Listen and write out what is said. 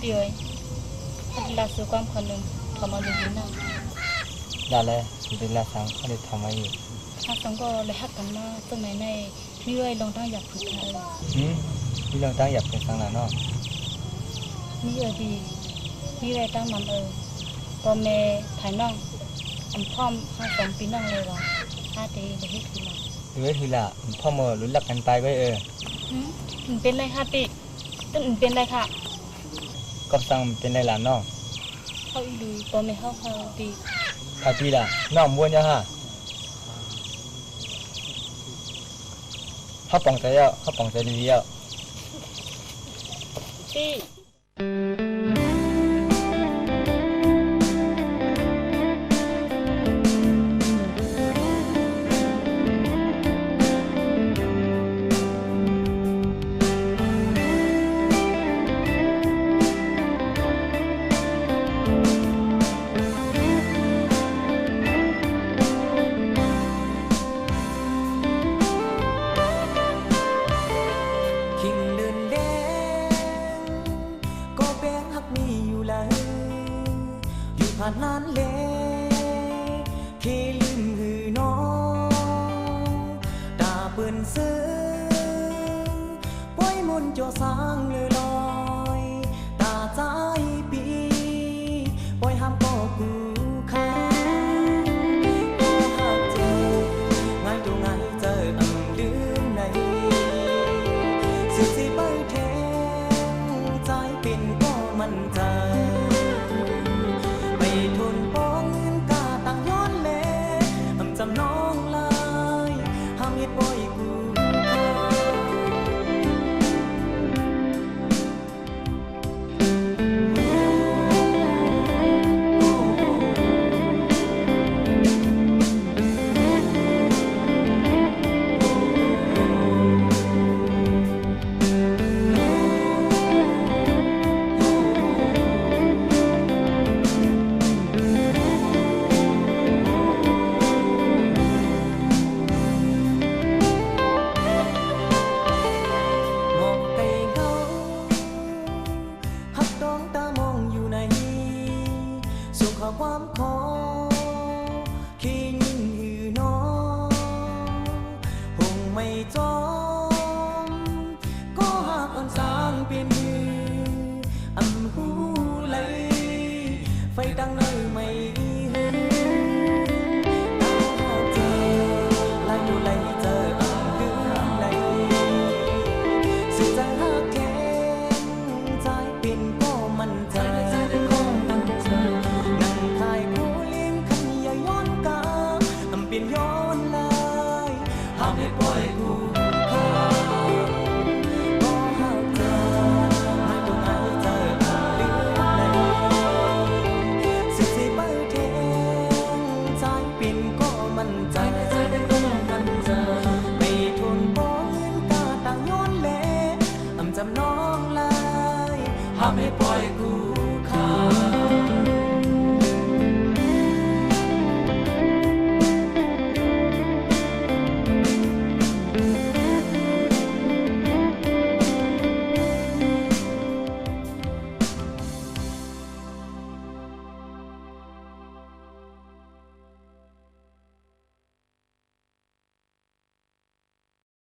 ปีเอ้ยฮัดลาสุความคนนึงทำมาดูดีนะได้เลยดีละสังเขาได้ทำมาอยู่ถ้าสังก็เลยฮักกันมาสมัยในมีไว้ลองตั้งอยากฝึกไทยมีเรื่องตั้งอยากเป็นสังหลานเนาะมีดีมีไว้ตั้งมันพอแม่ถ่ายน้องอันพร้อม52 ปีน้องเลยว่ะ5 ปีเลยให้คือมาทีละพ่อเมื่อรู้ลักกันไปไว้เป็นไรค่ะปีตึ้งเป็นไรค่ะก็สั่งเป็นไรหลานน้องเขาอีดูพอแม่เขาปีปีละน้องม้วนยังฮะเขาป่องใจแล้วเขาป่องใจดีแล้วปีผ่านนานเลยที่ลืมหือน้องตาเปื่อนซื้อป่วยมนต์โจสร้างเลยลอยตาใจปีป่วยห้ามก็กูค้าก็หากเจอง่ายตัวง่ายเจอลืมในสิไปแทงใจเป็นก็มันใจทุนป้องเงินกาตั้งย้อนเล่จำน้องลายห้ามเฮ็ดบ่อยกูความขอขี้ยิ่งหือน้องคงไม่จอมก็หากอ่อนสางเป็นหือหูเลยไฟดังเลยไม่หือตาหากเจอลายอยู่เลยเจอหือเลยสุดใจหากแข็งใจเป็นก็มั่นใจ